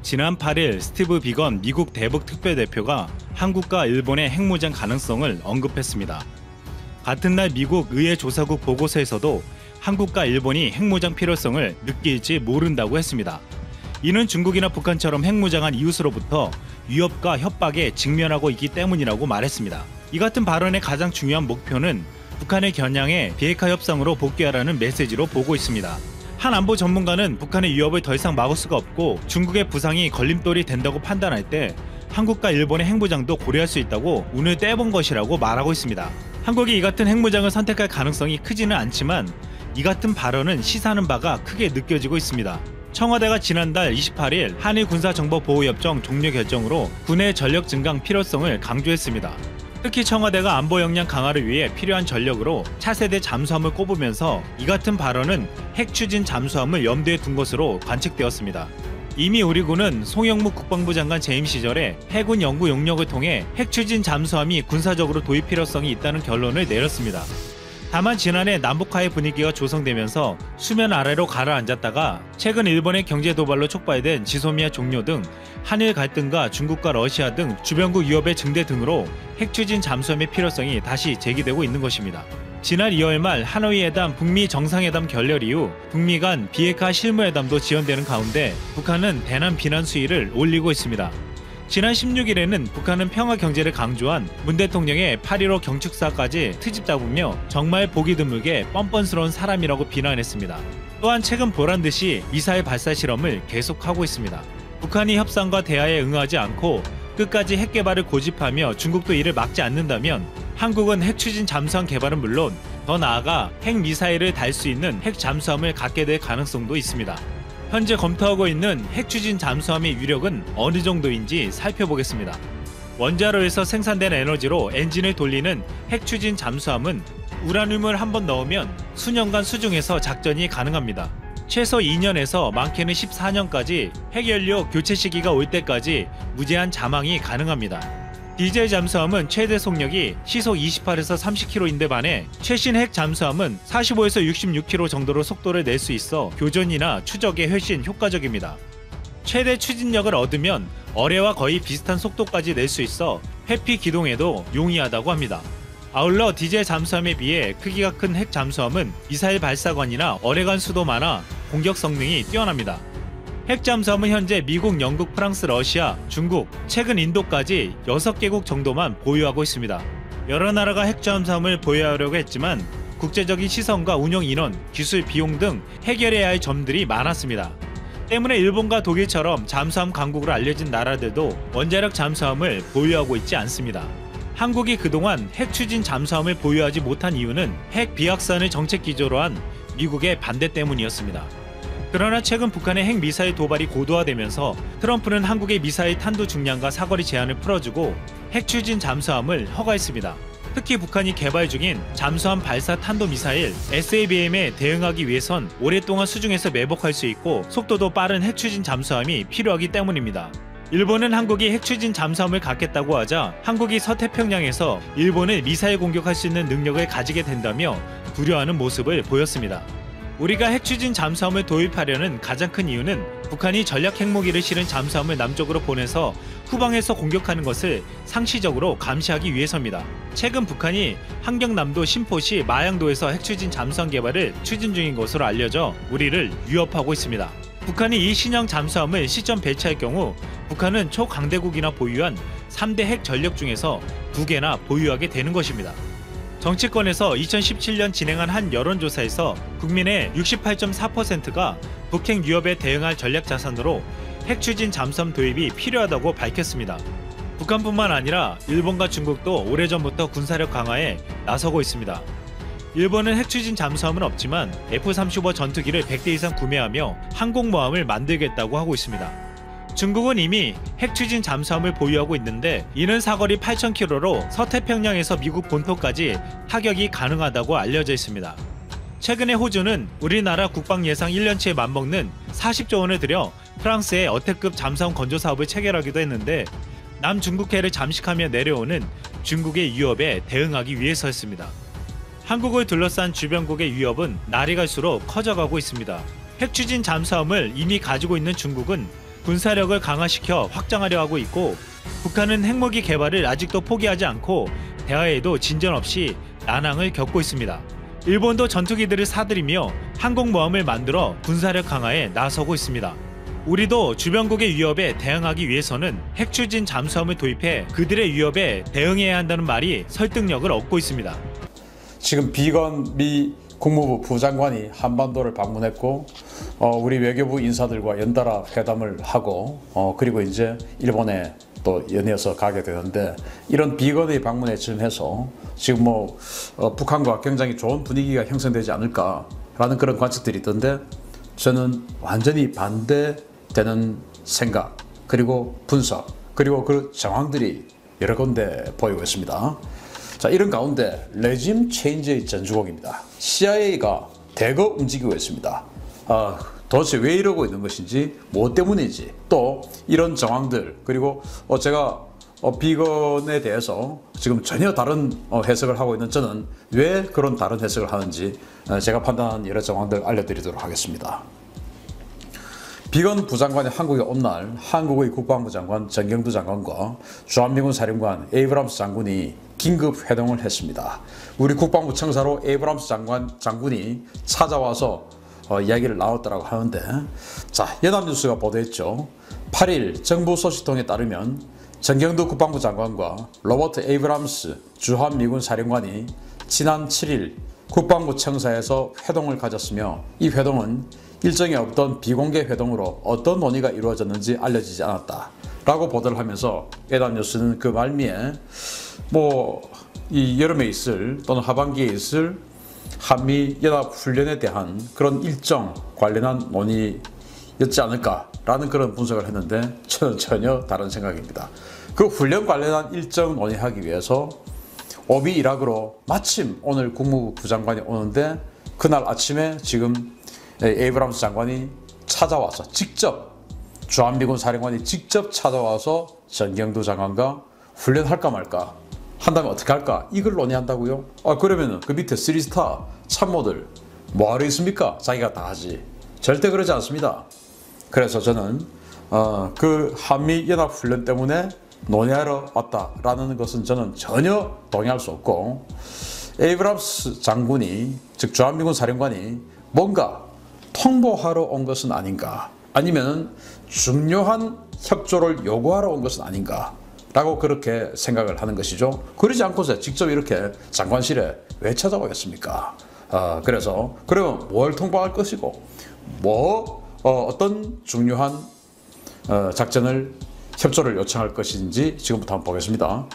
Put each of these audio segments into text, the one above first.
지난 8일 스티브 비건 미국 대북 특별대표가 한국과 일본의 핵무장 가능성을 언급했습니다. 같은 날 미국 의회 조사국 보고서에서도 한국과 일본이 핵무장 필요성을 느낄지 모른다고 했습니다. 이는 중국이나 북한처럼 핵무장한 이웃으로부터 위협과 협박에 직면하고 있기 때문이라고 말했습니다. 이 같은 발언의 가장 중요한 목표는 북한의 겨냥에 비핵화 협상으로 복귀하라는 메시지로 보고 있습니다. 한 안보 전문가는 북한의 위협을 더 이상 막을 수가 없고 중국의 부상이 걸림돌이 된다고 판단할 때 한국과 일본의 핵무장도 고려할 수 있다고 운을 떼본 것이라고 말하고 있습니다. 한국이 이 같은 핵무장을 선택할 가능성이 크지는 않지만 이 같은 발언은 시사하는 바가 크게 느껴지고 있습니다. 청와대가 지난달 28일 한일 군사정보보호협정 종료 결정으로 군의 전력 증강 필요성을 강조했습니다. 특히 청와대가 안보 역량 강화를 위해 필요한 전력으로 차세대 잠수함을 꼽으면서 이 같은 발언은 핵 추진 잠수함을 염두에 둔 것으로 관측되었습니다. 이미 우리 군은 송영무 국방부 장관 재임 시절에 해군 연구 용역을 통해 핵 추진 잠수함이 군사적으로 도입 필요성이 있다는 결론을 내렸습니다. 다만 지난해 남북화의 분위기가 조성되면서 수면 아래로 가라앉았다가 최근 일본의 경제 도발로 촉발된 지소미아 종료 등 한일 갈등과 중국과 러시아 등 주변국 위협의 증대 등으로 핵 추진 잠수함의 필요성이 다시 제기되고 있는 것입니다. 지난 2월 말 하노이 회담 북미 정상회담 결렬 이후 북미 간 비핵화 실무회담도 지연되는 가운데 북한은 대남 비난 수위를 올리고 있습니다. 지난 16일에는 북한은 평화 경제를 강조한 문 대통령의 8.15 경축사까지 트집 잡으며 정말 보기 드물게 뻔뻔스러운 사람이라고 비난했습니다. 또한 최근 보란듯이 미사일 발사 실험을 계속하고 있습니다. 북한이 협상과 대화에 응하지 않고 끝까지 핵 개발을 고집하며 중국도 이를 막지 않는다면 한국은 핵 추진 잠수함 개발은 물론 더 나아가 핵 미사일을 달 수 있는 핵 잠수함을 갖게 될 가능성도 있습니다. 현재 검토하고 있는 핵 추진 잠수함의 위력은 어느 정도인지 살펴보겠습니다. 원자로에서 생산된 에너지로 엔진을 돌리는 핵 추진 잠수함은 우라늄을 한번 넣으면 수년간 수중에서 작전이 가능합니다. 최소 2년에서 많게는 14년까지 핵연료 교체 시기가 올 때까지 무제한 잠항이 가능합니다. 디젤 잠수함은 최대 속력이 시속 28에서 30km인데 반해 최신 핵 잠수함은 45에서 66km 정도로 속도를 낼 수 있어 교전이나 추적에 훨씬 효과적입니다. 최대 추진력을 얻으면 어뢰와 거의 비슷한 속도까지 낼 수 있어 회피 기동에도 용이하다고 합니다. 아울러 디젤 잠수함에 비해 크기가 큰 핵 잠수함은 미사일 발사관이나 어뢰관 수도 많아 공격 성능이 뛰어납니다. 핵 잠수함은 현재 미국, 영국, 프랑스, 러시아, 중국, 최근 인도까지 6개국 정도만 보유하고 있습니다. 여러 나라가 핵 잠수함을 보유하려고 했지만 국제적인 시선과 운영 인원, 기술, 비용 등 해결해야 할 점들이 많았습니다. 때문에 일본과 독일처럼 잠수함 강국으로 알려진 나라들도 원자력 잠수함을 보유하고 있지 않습니다. 한국이 그동안 핵 추진 잠수함을 보유하지 못한 이유는 핵 비확산을 정책 기조로 한 미국의 반대 때문이었습니다. 그러나 최근 북한의 핵 미사일 도발이 고도화되면서 트럼프는 한국의 미사일 탄도 중량과 사거리 제한을 풀어주고 핵 추진 잠수함을 허가했습니다. 특히 북한이 개발 중인 잠수함 발사 탄도 미사일 SABM에 대응하기 위해선 오랫동안 수중에서 매복할 수 있고 속도도 빠른 핵 추진 잠수함이 필요하기 때문입니다. 일본은 한국이 핵 추진 잠수함을 갖겠다고 하자 한국이 서태평양에서 일본을 미사일 공격할 수 있는 능력을 가지게 된다며 두려워하는 모습을 보였습니다. 우리가 핵 추진 잠수함을 도입하려는 가장 큰 이유는 북한이 전략 핵무기를 실은 잠수함을 남쪽으로 보내서 후방에서 공격하는 것을 상시적으로 감시하기 위해서입니다. 최근 북한이 함경남도 신포시 마양도에서 핵 추진 잠수함 개발을 추진 중인 것으로 알려져 우리를 위협하고 있습니다. 북한이 이 신형 잠수함을 시점 배치할 경우 북한은 초강대국이나 보유한 3대 핵 전력 중에서 2개나 보유하게 되는 것입니다. 정치권에서 2017년 진행한 한 여론조사에서 국민의 68.4%가 북핵 위협에 대응할 전략 자산으로 핵 추진 잠수함 도입이 필요하다고 밝혔습니다. 북한뿐만 아니라 일본과 중국도 오래전부터 군사력 강화에 나서고 있습니다. 일본은 핵 추진 잠수함은 없지만 F-35 전투기를 100대 이상 구매하며 항공모함을 만들겠다고 하고 있습니다. 중국은 이미 핵 추진 잠수함을 보유하고 있는데 이는 사거리 8,000km로 서태평양에서 미국 본토까지 타격이 가능하다고 알려져 있습니다. 최근에 호주는 우리나라 국방 예상 1년치에 맞먹는 40조 원을 들여 프랑스의 어택급 잠수함 건조 사업을 체결하기도 했는데 남중국해를 잠식하며 내려오는 중국의 위협에 대응하기 위해서였습니다. 한국을 둘러싼 주변국의 위협은 날이 갈수록 커져가고 있습니다. 핵 추진 잠수함을 이미 가지고 있는 중국은 군사력을 강화시켜 확장하려 하고 있고, 북한은 핵무기 개발을 아직도 포기하지 않고 대화에도 진전 없이 난항을 겪고 있습니다. 일본도 전투기들을 사들이며 항공모함을 만들어 군사력 강화에 나서고 있습니다. 우리도 주변국의 위협에 대응하기 위해서는 핵추진 잠수함을 도입해 그들의 위협에 대응해야 한다는 말이 설득력을 얻고 있습니다. 지금 비건 미 국무부 부장관이 한반도를 방문했고, 우리 외교부 인사들과 연달아 회담을 하고, 그리고 이제 일본에 또 연이어서 가게 되는데, 이런 비건의 방문에 지금해서 지금 북한과 굉장히 좋은 분위기가 형성되지 않을까라는 그런 관측들이 있던데, 저는 완전히 반대되는 생각, 그리고 분석, 그리고 그 정황들이 여러 군데 보이고 있습니다. 자, 이런 가운데 레짐 체인지의 전주곡입니다. CIA가 대거 움직이고 있습니다. 도대체 왜 이러고 있는 것인지, 무엇 때문인지, 또 이런 정황들, 그리고 제가 비건에 대해서 지금 전혀 다른 해석을 하고 있는 저는 왜 그런 다른 해석을 하는지 제가 판단한 여러 정황들 알려드리도록 하겠습니다. 비건 부장관이 한국에 온 날 한국의 국방부 장관 정경두 장관과 주한미군 사령관 에이브람스 장군이 긴급 회동을 했습니다. 우리 국방부 청사로 에이브람스 장군이 찾아와서 이야기를 나눴다고 하는데, 자, 연합뉴스가 보도했죠. 8일 정부 소식통에 따르면 정경두 국방부 장관과 로버트 에이브람스 주한미군 사령관이 지난 7일 국방부 청사에서 회동을 가졌으며, 이 회동은 일정이 없던 비공개 회동으로 어떤 논의가 이루어졌는지 알려지지 않았다 라고 보도를 하면서 연합뉴스는 그 말미에 이 여름에 있을 또는 하반기에 있을 한미 연합훈련에 대한 그런 일정 관련한 논의였지 않을까라는 그런 분석을 했는데, 저는 전혀 다른 생각입니다. 그 훈련 관련한 일정 논의하기 위해서 오비 이락으로 마침 오늘 국무부 부장관이 오는데, 그날 아침에 지금 에이브람스 장관이 찾아와서 직접, 주한미군 사령관이 직접 찾아와서 정경두 장관과 훈련할까 말까, 한다면 어떻게 할까, 이걸 논의한다고요? 그러면 그 밑에 3스타 참모들 뭐하러 있습니까? 자기가 다 하지. 절대 그러지 않습니다. 그래서 저는 그 한미연합훈련 때문에 논의하러 왔다라는 것은 저는 전혀 동의할 수 없고, 에이브람스 장군이, 즉 주한미군 사령관이 뭔가 통보하러 온 것은 아닌가, 아니면 중요한 협조를 요구하러 온 것은 아닌가 라고 그렇게 생각을 하는 것이죠. 그러지 않고서 직접 이렇게 장관실에 왜 찾아오겠습니까? 그래서 그러면 뭘 통보할 것이고, 어떤 중요한 작전을, 협조를 요청할 것인지 지금부터 한번 보겠습니다.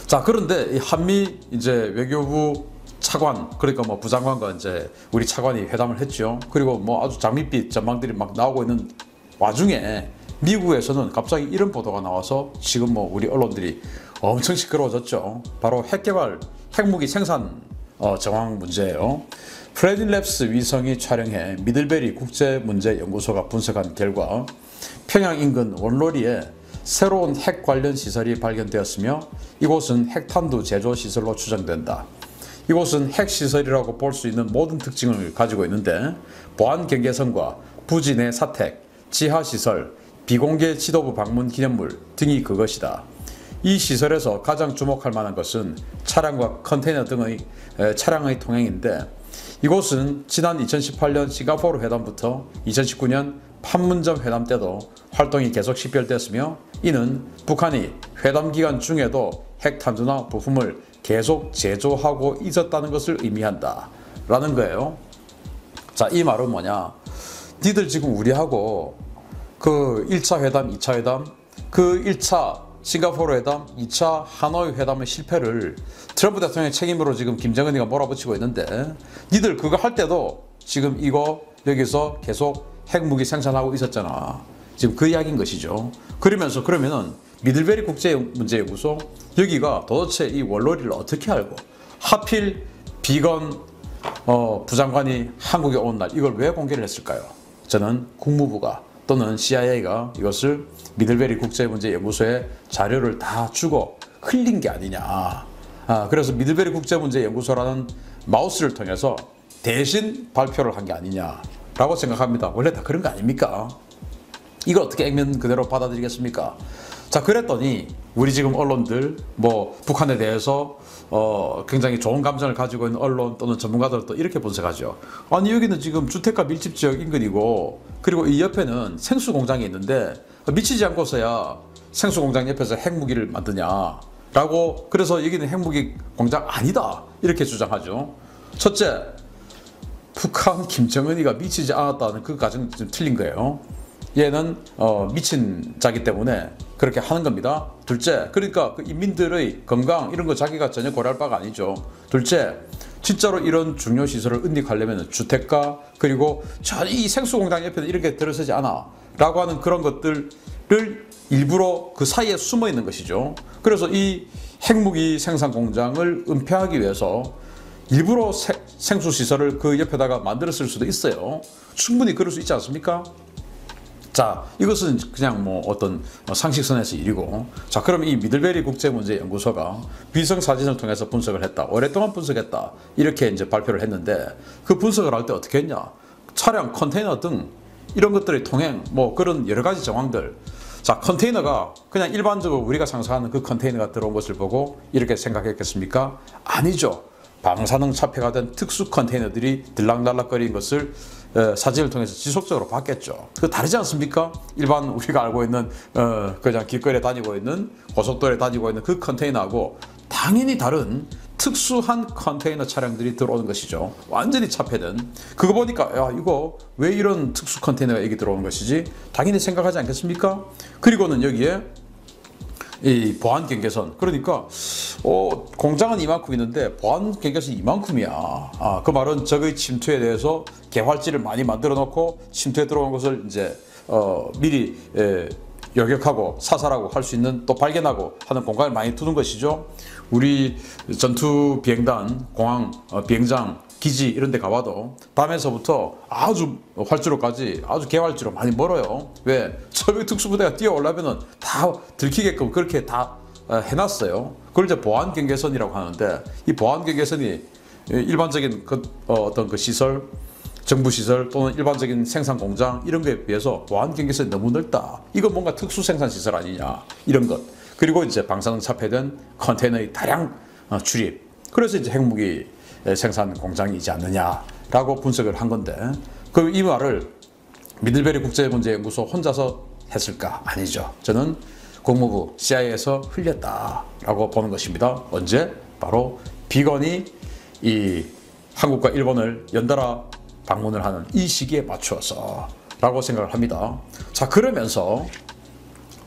자, 그런데 이 한미 이제 외교부 차관, 그러니까 부장관과 이제 우리 차관이 회담을 했죠. 그리고 아주 장밋빛 전망들이 막 나오고 있는 와중에 미국에서는 갑자기 이런 보도가 나와서 지금 우리 언론들이 엄청 시끄러워졌죠. 바로 핵개발, 핵무기 생산 정황 문제예요. 프레딜랩스 위성이 촬영해 미들베리 국제문제연구소가 분석한 결과 평양 인근 원로리에 새로운 핵 관련 시설이 발견되었으며, 이곳은 핵탄두 제조 시설로 추정된다. 이곳은 핵시설이라고 볼 수 있는 모든 특징을 가지고 있는데, 보안 경계선과 부지 내 사택, 지하시설, 비공개 지도부 방문 기념물 등이 그것이다. 이 시설에서 가장 주목할 만한 것은 차량과 컨테이너 등의 차량의 통행인데, 이곳은 지난 2018년 싱가포르 회담부터 2019년 판문점 회담 때도 활동이 계속 식별됐으며, 이는 북한이 회담 기간 중에도 핵탄두나 부품을 계속 제조하고 있었다는 것을 의미한다 라는 거예요. 자, 이 말은 뭐냐, 니들 지금 우리하고 그 1차 회담, 2차 회담, 그 1차 싱가포르 회담, 2차 하노이 회담의 실패를 트럼프 대통령의 책임으로 지금 김정은이가 몰아붙이고 있는데, 니들 그거 할 때도 지금 이거 여기서 계속 핵무기 생산하고 있었잖아. 지금 그 이야기인 것이죠. 그러면은 미들베리 국제문제연구소, 여기가 도대체 이 원로리를 어떻게 알고 하필 비건 부장관이 한국에 온 날 이걸 왜 공개를 했을까요? 저는 국무부가 또는 CIA가 이것을 미들베리 국제문제연구소에 자료를 다 주고 흘린 게 아니냐. 그래서 미들베리 국제문제연구소라는 마우스를 통해서 대신 발표를 한 게 아니냐라고 생각합니다. 원래 다 그런 거 아닙니까? 이걸 어떻게 액면 그대로 받아들이겠습니까? 자, 그랬더니 우리 지금 언론들 뭐 북한에 대해서 굉장히 좋은 감정을 가지고 있는 언론 또는 전문가들도 이렇게 분석하죠. 아니, 여기는 지금 주택가 밀집 지역 인근이고, 그리고 이 옆에는 생수 공장이 있는데 미치지 않고서야 생수 공장 옆에서 핵무기를 만드냐라고, 그래서 여기는 핵무기 공장 아니다 이렇게 주장하죠. 첫째, 북한 김정은이가 미치지 않았다는 그 가정이 좀 틀린 거예요. 얘는 미친 자기 때문에 그렇게 하는 겁니다. 둘째, 그러니까 그 인민들의 건강 이런 거 자기가 전혀 고려할 바가 아니죠. 둘째, 진짜로 이런 중요 시설을 은닉하려면 주택가, 그리고 이 생수공장 옆에는 이렇게 들어서지 않아 라고 하는 그런 것들을 일부러 그 사이에 숨어 있는 것이죠. 그래서 이 핵무기 생산 공장을 은폐하기 위해서 일부러 생수시설을 그 옆에다가 만들었을 수도 있어요. 충분히 그럴 수 있지 않습니까? 자, 이것은 그냥 뭐 어떤 상식선에서 일이고, 자, 그럼 이 미들베리 국제문제연구소가 위성 사진을 통해서 분석을 했다, 오랫동안 분석했다, 이렇게 이제 발표를 했는데, 그 분석을 할 때 어떻게 했냐? 차량, 컨테이너 등 이런 것들의 통행, 뭐 그런 여러 가지 정황들. 자, 컨테이너가 그냥 일반적으로 우리가 상상하는 그 컨테이너가 들어온 것을 보고 이렇게 생각했겠습니까? 아니죠. 방사능 차폐가 된 특수 컨테이너들이 들락날락거리는 것을 사진을 통해서 지속적으로 봤겠죠. 그 다르지 않습니까? 일반 우리가 알고 있는 그냥 길거리에 다니고 있는, 고속도로에 다니고 있는 그 컨테이너하고 당연히 다른 특수한 컨테이너 차량들이 들어오는 것이죠. 완전히 차폐된. 그거 보니까 야, 이거 왜 이런 특수 컨테이너가 여기 들어오는 것이지? 당연히 생각하지 않겠습니까? 그리고는 여기에 이 보안 경계선, 그러니까 공장은 이만큼 있는데 보안 경계선이 이만큼이야. 그 말은 적의 침투에 대해서 개활지를 많이 만들어 놓고 침투에 들어온 것을 이제 미리 요격하고 사살하고 할 수 있는, 또 발견하고 하는 공간을 많이 두는 것이죠. 우리 전투 비행단, 공항 비행장, 기지 이런 데 가봐도 밤에서부터 아주 활주로까지 아주 개활지로 많이 멀어요. 왜? 적의 특수부대가 뛰어오려면 다 들키게끔 그렇게 다 해놨어요. 그걸 이제 보안 경계선이라고 하는데, 이 보안 경계선이 일반적인 어떤 그 시설, 정부 시설 또는 일반적인 생산 공장 이런 거에 비해서 보안 경계선이 너무 넓다. 이건 뭔가 특수 생산 시설 아니냐, 이런 것. 그리고 이제 방사능 차폐된 컨테이너의 다량 출입. 그래서 이제 핵무기 생산 공장이지 않느냐라고 분석을 한 건데, 그 이 말을 미들베리 국제문제연구소 혼자서 했을까? 아니죠. 저는 국무부 CIA에서 흘렸다라고 보는 것입니다. 언제? 바로 비건이 이 한국과 일본을 연달아 방문을 하는 이 시기에 맞추어서 라고 생각을 합니다. 자, 그러면서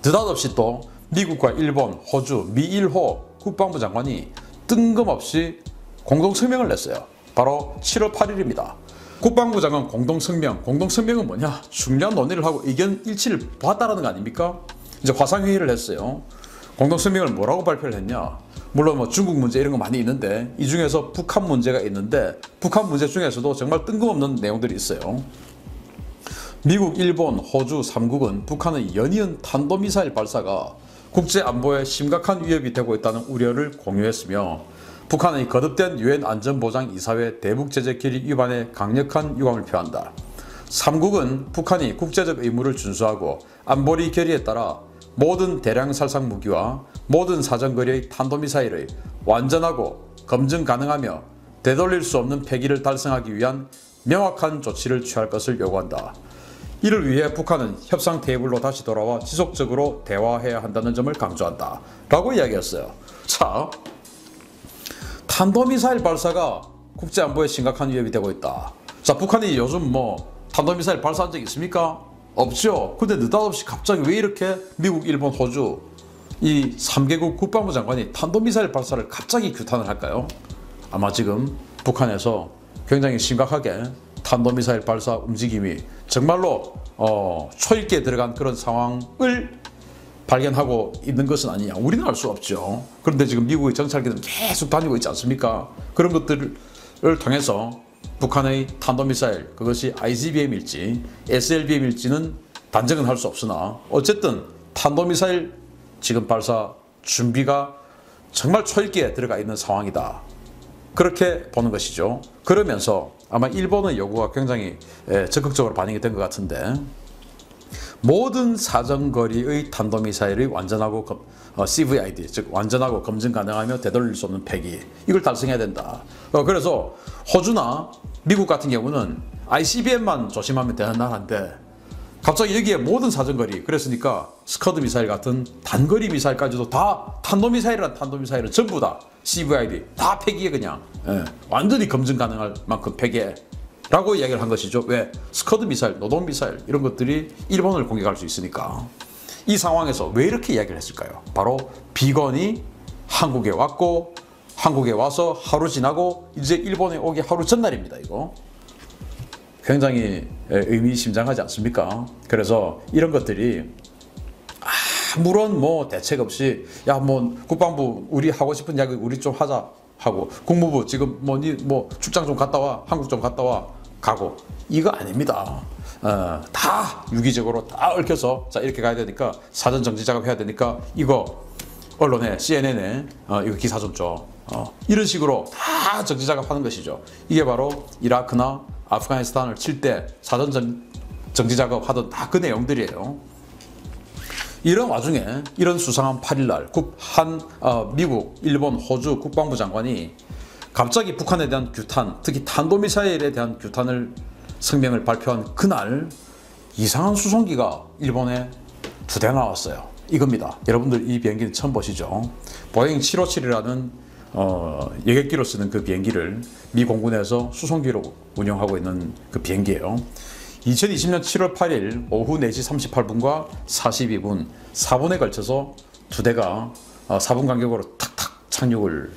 느닷없이 또 미국과 일본, 호주, 미일호 국방부 장관이 뜬금없이 공동성명을 냈어요. 바로 7월 8일입니다. 국방부 장관 공동성명은 뭐냐? 중요한 논의를 하고 의견 일치를 보았다라는 거 아닙니까? 이제 화상회의를 했어요. 공동성명을 뭐라고 발표를 했냐? 물론 뭐 중국 문제 이런 거 많이 있는데, 이 중에서 북한 문제가 있는데, 북한 문제 중에서도 정말 뜬금없는 내용들이 있어요. 미국, 일본, 호주 3국은 북한의 연이은 탄도미사일 발사가 국제안보에 심각한 위협이 되고 있다는 우려를 공유했으며, 북한의 거듭된 유엔 안전보장이사회 대북제재 결의 위반에 강력한 유감을 표한다. 3국은 북한이 국제적 의무를 준수하고 안보리 결의에 따라 모든 대량 살상 무기와 모든 사정거리의 탄도미사일의 완전하고 검증 가능하며 되돌릴 수 없는 폐기를 달성하기 위한 명확한 조치를 취할 것을 요구한다. 이를 위해 북한은 협상 테이블로 다시 돌아와 지속적으로 대화해야 한다는 점을 강조한다. 라고 이야기했어요. 자, 탄도미사일 발사가 국제안보에 심각한 위협이 되고 있다. 자, 북한이 요즘 뭐 탄도미사일 발사한 적 있습니까? 없죠. 근데 느닷없이 갑자기 왜 이렇게 미국, 일본, 호주 이 3개국 국방부 장관이 탄도미사일 발사를 갑자기 규탄을 할까요? 아마 지금 북한에서 굉장히 심각하게 탄도미사일 발사 움직임이 정말로 초입기에 들어간 그런 상황을 발견하고 있는 것은 아니냐. 우리는 알 수 없죠. 그런데 지금 미국의 정찰기들은 계속 다니고 있지 않습니까? 그런 것들을 통해서 북한의 탄도미사일, 그것이 ICBM일지 SLBM일지는 단정은 할 수 없으나, 어쨌든 탄도미사일 지금 발사 준비가 정말 초입기에 들어가 있는 상황이다. 그렇게 보는 것이죠. 그러면서 아마 일본의 요구가 굉장히 적극적으로 반영이 된 것 같은데, 모든 사정거리의 탄도미사일의 완전하고 CVID, 즉 완전하고 검증 가능하며 되돌릴 수 없는 폐기, 이걸 달성해야 된다. 그래서 호주나 미국 같은 경우는 ICBM만 조심하면 되는 나라인데 갑자기 여기에 모든 사정거리, 그랬으니까 스커드 미사일 같은 단거리 미사일까지도 다 탄도미사일은 전부 다 CVID 다 폐기해. 그냥 완전히 검증 가능할 만큼 폐기해 라고 이야기를 한 것이죠. 왜? 스커드 미사일, 노동 미사일 이런 것들이 일본을 공격할 수 있으니까. 이 상황에서 왜 이렇게 이야기를 했을까요? 바로 비건이 한국에 왔고, 한국에 와서 하루 지나고 이제 일본에 오기 하루 전날입니다. 이거 굉장히 의미심장하지 않습니까? 그래서 이런 것들이 아무런 뭐 대책 없이, 야 뭐 국방부 우리 하고 싶은 이야기 우리 좀 하자 하고, 국무부 지금 뭐 출장 좀 갔다 와, 한국 좀 갔다 와 가고, 이거 아닙니다. 다 유기적으로 다 얽혀서 자 이렇게 가야 되니까 사전 정지 작업 해야 되니까 이거 언론에 CNN에 이거 기사 좀 줘. 이런 식으로 다 정지 작업하는 것이죠. 이게 바로 이라크나 아프가니스탄을 칠 때 사전 정지 작업하던 다 그 내용들이에요. 이런 와중에 이런 수상한 8일날 미국, 일본, 호주 국방부 장관이 갑자기 북한에 대한 규탄, 특히 탄도미사일에 대한 규탄을 성명을 발표한 그날 이상한 수송기가 일본에 2대 나왔어요. 이겁니다. 여러분들 이 비행기는 처음 보시죠. 보잉 757이라는 여객기로 쓰는 그 비행기를 미 공군에서 수송기로 운영하고 있는 그 비행기예요. 2020년 7월 8일 오후 4시 38분과 42분 4분에 걸쳐서 2대가 4분 간격으로 탁탁 착륙을